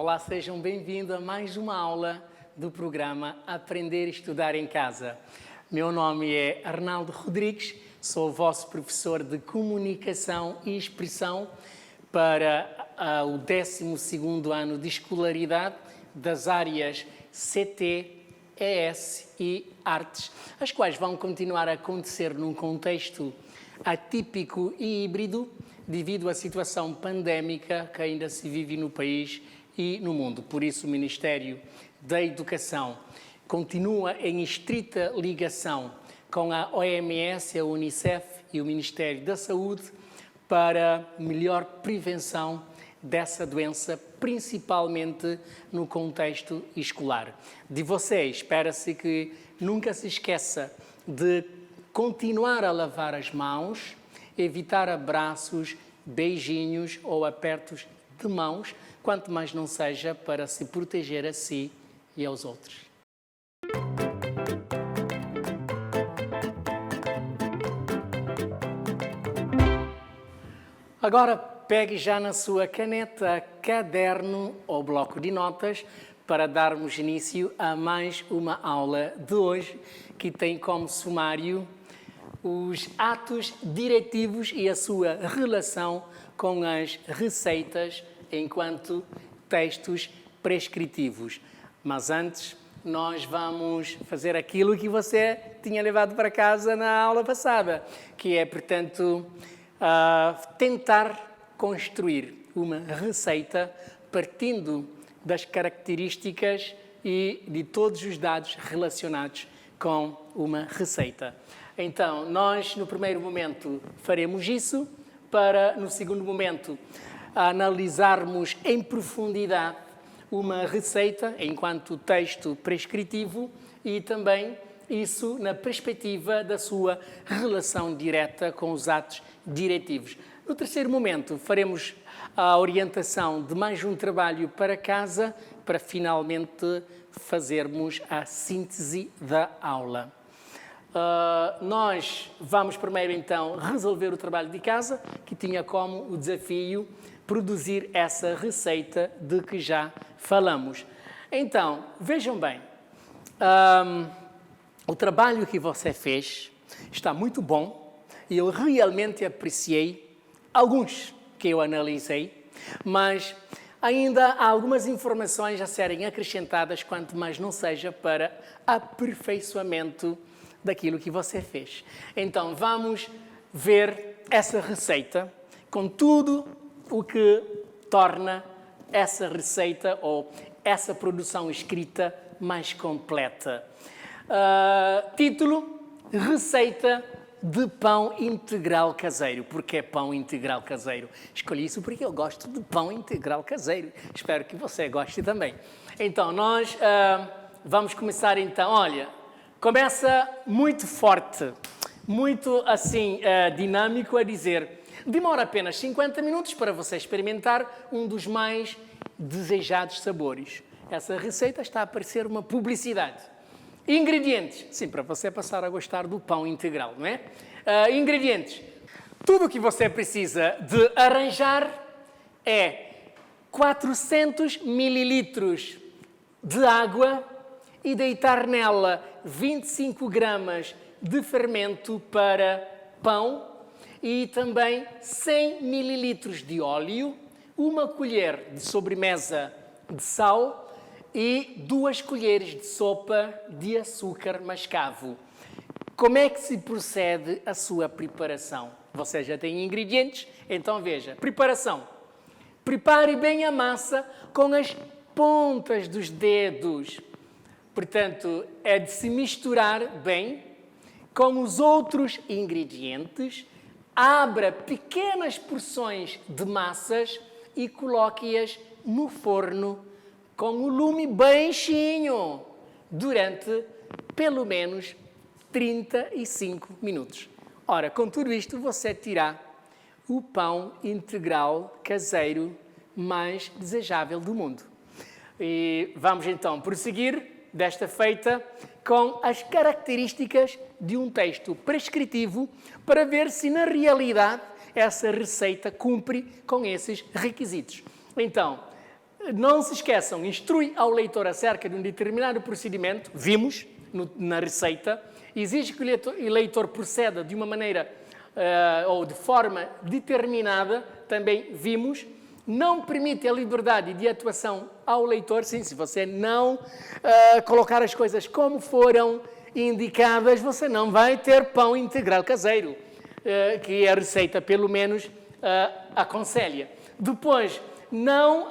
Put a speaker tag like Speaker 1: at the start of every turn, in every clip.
Speaker 1: Olá, sejam bem-vindos a mais uma aula do programa Aprender e Estudar em Casa. Meu nome é Arnaldo Rodrigues, sou o vosso professor de Comunicação e Expressão para o 12º ano de escolaridade das áreas CT, ES e Artes, as quais vão continuar a acontecer num contexto atípico e híbrido devido à situação pandémica que ainda se vive no país e no mundo. Por isso, o Ministério da Educação continua em estrita ligação com a OMS, a Unicef e o Ministério da Saúde para melhor prevenção dessa doença, principalmente no contexto escolar. De vocês, espera-se que nunca se esqueça de continuar a lavar as mãos, evitar abraços, beijinhos ou apertos de mãos, quanto mais não seja para se proteger a si e aos outros. Agora pegue já na sua caneta, caderno ou bloco de notas para darmos início a mais uma aula de hoje que tem como sumário os atos diretivos e a sua relação com as receitas enquanto textos prescritivos. Mas antes, nós vamos fazer aquilo que você tinha levado para casa na aula passada, que é, portanto, tentar construir uma receita partindo das características e de todos os dados relacionados com uma receita. Então, nós no primeiro momento faremos isso, para no segundo momento analisarmos em profundidade uma receita enquanto texto prescritivo e também isso na perspectiva da sua relação direta com os atos diretivos. No terceiro momento, faremos a orientação de mais um trabalho para casa para finalmente fazermos a síntese da aula. Nós vamos primeiro então resolver o trabalho de casa, que tinha como o desafio produzir essa receita de que já falamos. Então, vejam bem, o trabalho que você fez está muito bom e eu realmente apreciei alguns que eu analisei, mas ainda há algumas informações a serem acrescentadas, quanto mais não seja para aperfeiçoamento daquilo que você fez. Então, vamos ver essa receita com tudo o que torna essa receita ou essa produção escrita mais completa. Título: Receita de pão integral caseiro. Porque é pão integral caseiro? Escolhi isso porque eu gosto de pão integral caseiro. Espero que você goste também. Então, nós vamos começar então, olha, começa muito forte, muito assim dinâmico a dizer: demora apenas 50 minutos para você experimentar um dos mais desejados sabores. Essa receita está a parecer uma publicidade. Ingredientes. Sim, para você passar a gostar do pão integral, não é? Ingredientes. Tudo o que você precisa de arranjar é 400 mililitros de água e deitar nela 25 gramas de fermento para pão e também 100 mililitros de óleo, uma colher de sobremesa de sal e 2 colheres de sopa de açúcar mascavo. Como é que se procede a sua preparação? Você já tem ingredientes? Então veja, preparação. Prepare bem a massa com as pontas dos dedos. Portanto, é de se misturar bem com os outros ingredientes, abra pequenas porções de massas e coloque-as no forno com o lume baixinho durante pelo menos 35 minutos. Ora, com tudo isto, você terá o pão integral caseiro mais desejável do mundo. E vamos então prosseguir desta feita com as características de um texto prescritivo para ver se na realidade essa receita cumpre com esses requisitos. Então, Não se esqueçam, instrui ao leitor acerca de um determinado procedimento, vimos na receita, exige que o leitor proceda de uma maneira ou de forma determinada, também vimos, não permite a liberdade de atuação ao leitor, sim, se você não colocar as coisas como foram indicadas, você não vai ter pão integral caseiro, que a receita pelo menos aconselha. Depois, não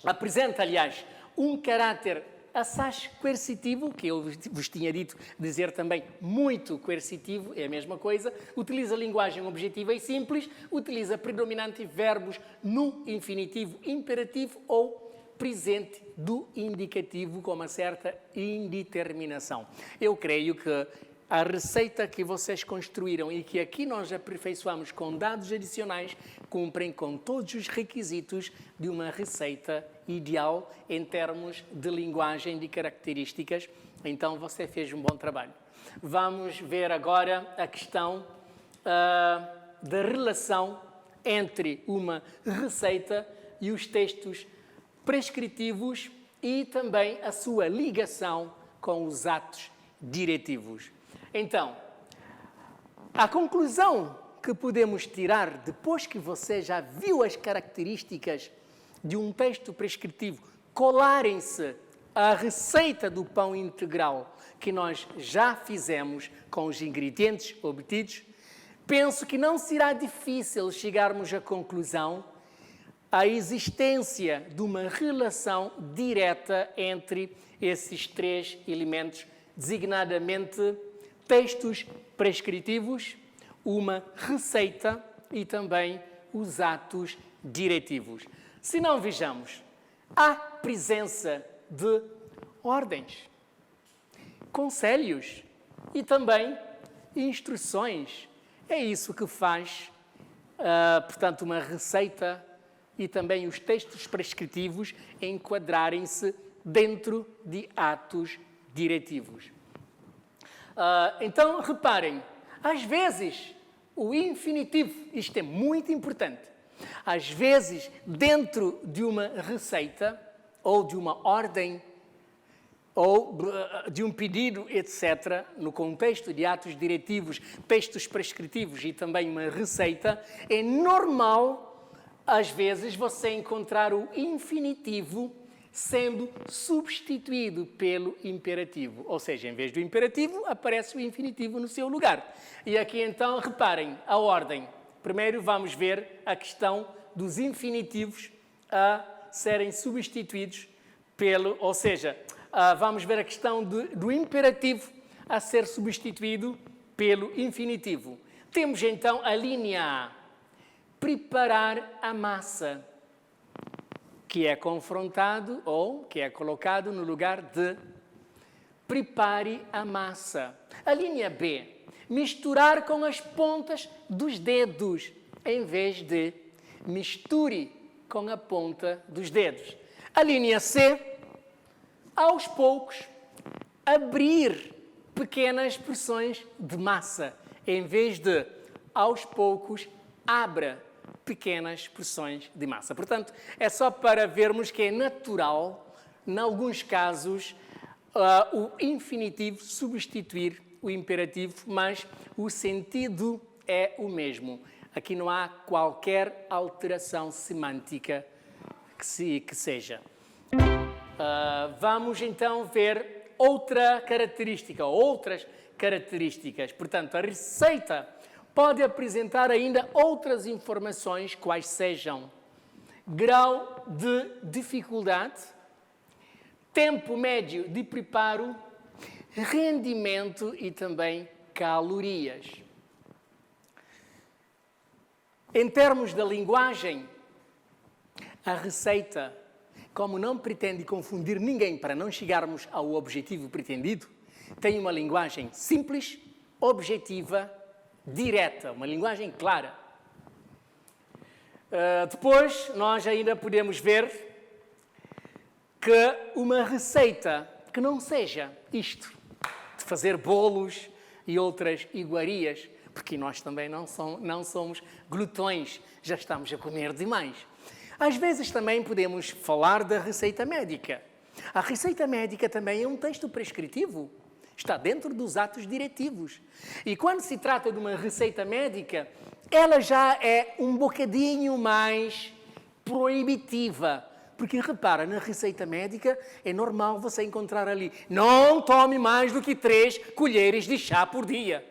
Speaker 1: apresenta, aliás, um caráter assaz coercitivo, que eu vos tinha dito dizer também muito coercitivo, é a mesma coisa, utiliza linguagem objetiva e simples, utiliza predominante verbos no infinitivo imperativo ou presente do indicativo com uma certa indeterminação. Eu creio que a receita que vocês construíram e que aqui nós aperfeiçoamos com dados adicionais cumprem com todos os requisitos de uma receita ideal em termos de linguagem, de características. Então você fez um bom trabalho. Vamos ver agora a questão da relação entre uma receita e os textos prescritivos e também a sua ligação com os atos diretivos. Então, a conclusão que podemos tirar, depois que você já viu as características de um texto prescritivo colarem-se à receita do pão integral que nós já fizemos com os ingredientes obtidos, penso que não será difícil chegarmos à conclusão a existência de uma relação direta entre esses três elementos, designadamente textos prescritivos, uma receita e também os atos diretivos. Se não vejamos, há presença de ordens, conselhos e também instruções. É isso que faz, portanto, uma receita e também os textos prescritivos enquadrarem-se dentro de atos diretivos. Então, reparem, às vezes, o infinitivo, isto é muito importante, às vezes, dentro de uma receita, ou de uma ordem, ou de um pedido, etc., no contexto de atos diretivos, textos prescritivos e também uma receita, é normal, às vezes, você encontrar o infinitivo sendo substituído pelo imperativo. Ou seja, em vez do imperativo, aparece o infinitivo no seu lugar. E aqui, então, reparem a ordem. Primeiro, vamos ver a questão dos infinitivos a serem substituídos pelo... Ou seja, vamos ver a questão do imperativo a ser substituído pelo infinitivo. Temos, então, a linha A. Preparar a massa, que é confrontado ou que é colocado no lugar de prepare a massa. A linha B, misturar com as pontas dos dedos, em vez de misture com a ponta dos dedos. A linha C, aos poucos, abrir pequenas porções de massa, em vez de aos poucos, abra pequenas porções de massa. Portanto, é só para vermos que é natural, em alguns casos, o infinitivo substituir o imperativo, mas o sentido é o mesmo. Aqui não há qualquer alteração semântica que seja. Vamos então ver outra característica, outras características. Portanto, a receita pode apresentar ainda outras informações, quais sejam grau de dificuldade, tempo médio de preparo, rendimento e também calorias. Em termos da linguagem, a receita, como não pretende confundir ninguém para não chegarmos ao objetivo pretendido, tem uma linguagem simples, objetiva, direta, uma linguagem clara. Depois, nós ainda podemos ver que uma receita que não seja isto, de fazer bolos e outras iguarias, porque nós também não somos glutões, já estamos a comer demais. Às vezes também podemos falar da receita médica. A receita médica também é um texto prescritivo. Está dentro dos atos diretivos. E quando se trata de uma receita médica, ela já é um bocadinho mais proibitiva. Porque, repara, na receita médica é normal você encontrar ali: não tome mais do que 3 colheres de chá por dia.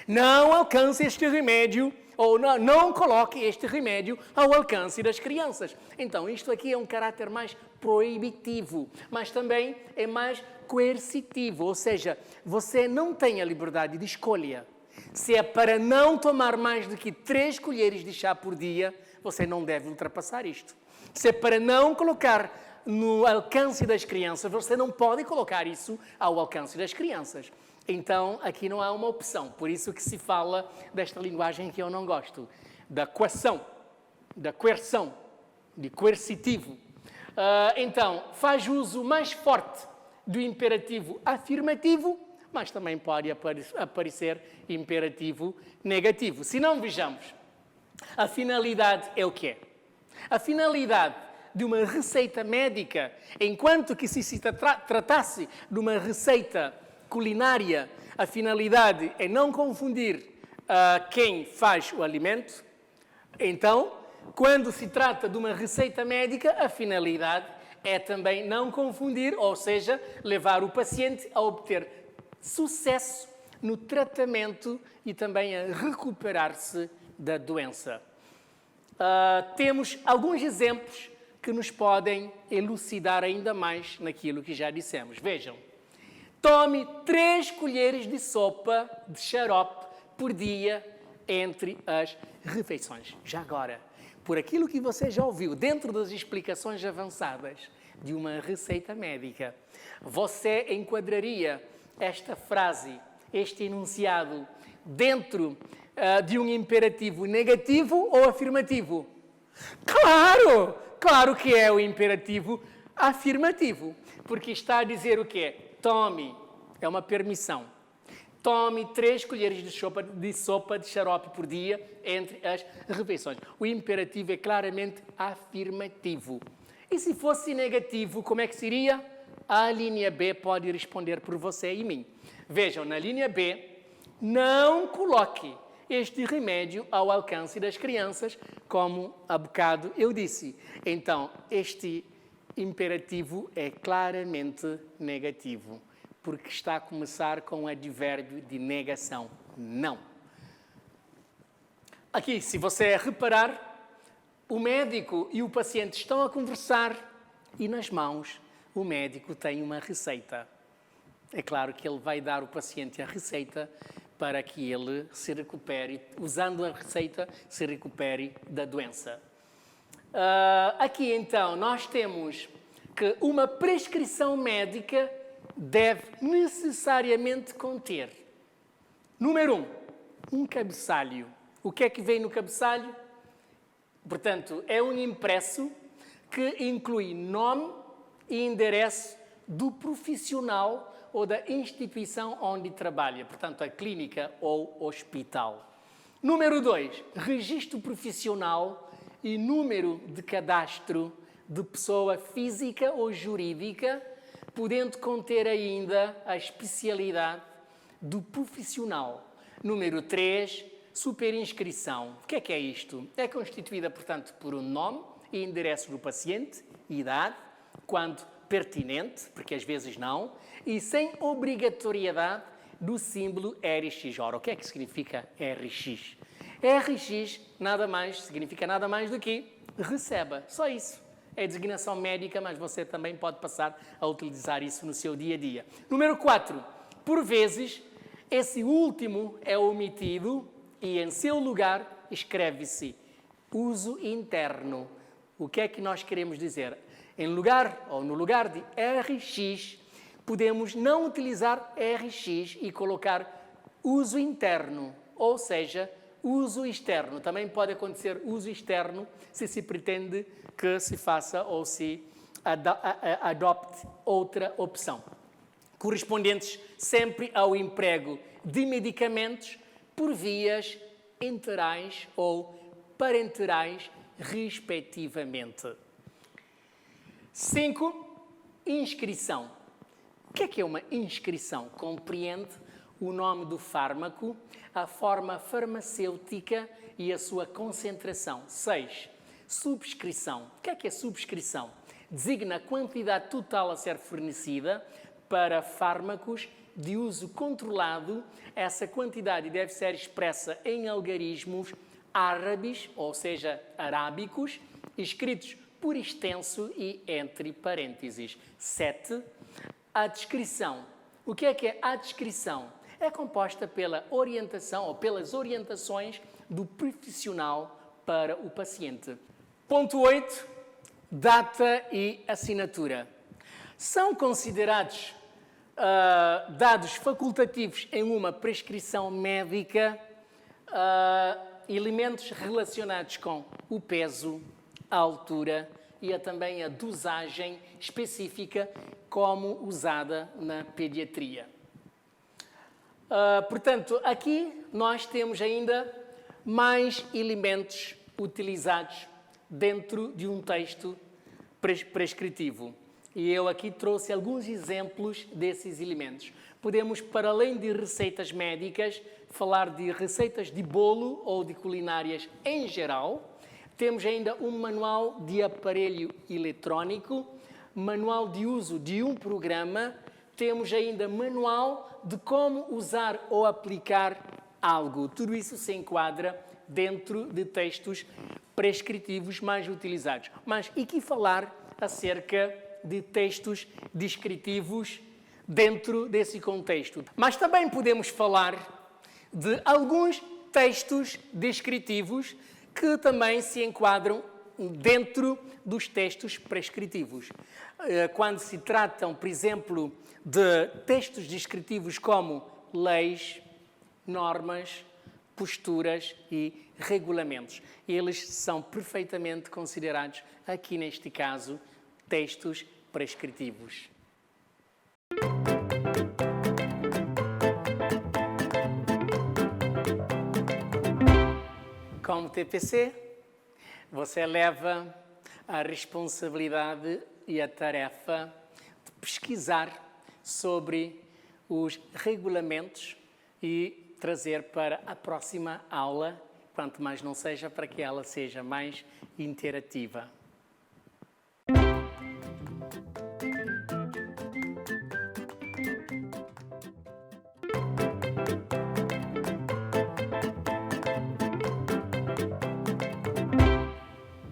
Speaker 1: Não alcance este remédio, ou não coloque este remédio ao alcance das crianças. Então, isto aqui é um caráter mais proibitivo, mas também é mais coercitivo, ou seja, você não tem a liberdade de escolha. Se é para não tomar mais do que 3 colheres de chá por dia, você não deve ultrapassar isto. Se é para não colocar no alcance das crianças, você não pode colocar isso ao alcance das crianças. Então, aqui não há uma opção. Por isso que se fala desta linguagem que eu não gosto. Da coação, da coerção, de coercitivo. Então, faz uso mais forte do imperativo afirmativo, mas também pode aparecer imperativo negativo. Se não, vejamos. A finalidade é o quê? A finalidade de uma receita médica, enquanto que se tratasse de uma receita culinária, a finalidade é não confundir quem faz o alimento. Então, quando se trata de uma receita médica, a finalidade é também não confundir, ou seja, levar o paciente a obter sucesso no tratamento e também a recuperar-se da doença. Temos alguns exemplos que nos podem elucidar ainda mais naquilo que já dissemos. Vejam, tome 3 colheres de sopa de xarope por dia entre as refeições. Já agora, por aquilo que você já ouviu dentro das explicações avançadas de uma receita médica, você enquadraria esta frase, este enunciado, dentro de um imperativo negativo ou afirmativo? Claro! Claro que é o imperativo afirmativo, porque está a dizer o quê? Tome, é uma permissão. Tome 3 colheres de sopa de xarope por dia entre as refeições. O imperativo é claramente afirmativo. E se fosse negativo, como é que seria? A linha B pode responder por você e mim. Vejam, na linha B, não coloque este remédio ao alcance das crianças, como há bocado eu disse. Então, este imperativo é claramente negativo, porque está a começar com o advérbio de negação. Não. Aqui, se você reparar, o médico e o paciente estão a conversar e nas mãos o médico tem uma receita. É claro que ele vai dar ao paciente a receita para que ele se recupere, usando a receita, se recupere da doença. Aqui, então, nós temos que uma prescrição médica deve necessariamente conter, número 1, um cabeçalho. O que é que vem no cabeçalho? Portanto, é um impresso que inclui nome e endereço do profissional ou da instituição onde trabalha, portanto, a clínica ou hospital. Número 2, registro profissional e número de cadastro de pessoa física ou jurídica, podendo conter ainda a especialidade do profissional. Número 3, superinscrição. O que é isto? É constituída, portanto, por um nome e endereço do paciente, idade, quando pertinente, porque às vezes não, e sem obrigatoriedade do símbolo RX. Ora, o que é que significa RX? RX significa nada mais do que receba, só isso. É designação médica, mas você também pode passar a utilizar isso no seu dia a dia. Número 4, por vezes, esse último é omitido e em seu lugar escreve-se uso interno. O que é que nós queremos dizer? No lugar de RX, podemos não utilizar RX e colocar uso interno, ou seja, uso externo. Também pode acontecer uso externo se pretende que se faça ou se adopte outra opção. Correspondentes sempre ao emprego de medicamentos por vias enterais ou parenterais respectivamente. 5. Inscrição. O que é uma inscrição? Compreende o nome do fármaco, a forma farmacêutica e a sua concentração. 6. Subscrição. O que é subscrição? Designa a quantidade total a ser fornecida para fármacos de uso controlado. Essa quantidade deve ser expressa em algarismos árabes, ou seja, arábicos, escritos por extenso e entre parênteses. 7. A descrição. O que é a descrição? É composta pela orientação ou pelas orientações do profissional para o paciente. Ponto 8. Data e assinatura. São considerados dados facultativos em uma prescrição médica elementos relacionados com o peso, a altura e também a dosagem específica como usada na pediatria. Portanto, aqui nós temos ainda mais elementos utilizados dentro de um texto prescritivo. E eu aqui trouxe alguns exemplos desses elementos. Podemos, para além de receitas médicas, falar de receitas de bolo ou de culinárias em geral. Temos ainda um manual de aparelho eletrónico, manual de uso de um programa, temos ainda manual de como usar ou aplicar algo. Tudo isso se enquadra dentro de textos prescritivos mais utilizados. Mas e que falar acerca de textos descritivos dentro desse contexto? Mas também podemos falar de alguns textos descritivos que também se enquadram dentro dos textos prescritivos. Quando se tratam, por exemplo, de textos descritivos como leis, normas, posturas e regulamentos. Eles são perfeitamente considerados, aqui neste caso, textos prescritivos. Como TPC, você leva a responsabilidade e a tarefa de pesquisar sobre os regulamentos e trazer para a próxima aula, quanto mais não seja, para que ela seja mais interativa.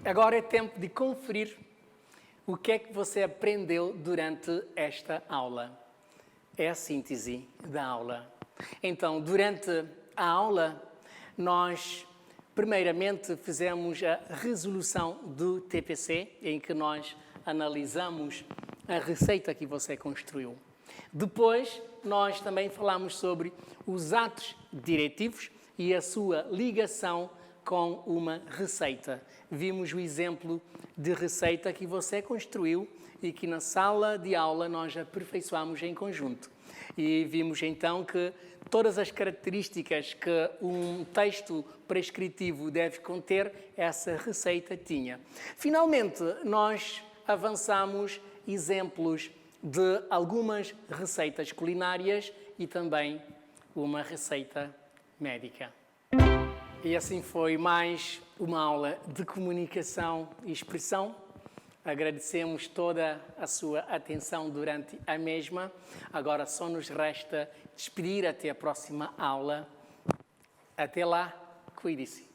Speaker 1: Agora é tempo de conferir o que é que você aprendeu durante esta aula. É a síntese da aula. Então, durante a aula, nós primeiramente fizemos a resolução do TPC, em que nós analisamos a receita que você construiu. Depois, nós também falamos sobre os atos diretivos e a sua ligação com uma receita. Vimos o exemplo de receita que você construiu e que na sala de aula nós aperfeiçoamos em conjunto. E vimos então que todas as características que um texto prescritivo deve conter, essa receita tinha. Finalmente, nós avançamos exemplos de algumas receitas culinárias e também uma receita médica. E assim foi mais uma aula de comunicação e expressão. Agradecemos toda a sua atenção durante a mesma. Agora só nos resta despedir até a próxima aula. Até lá, cuide-se.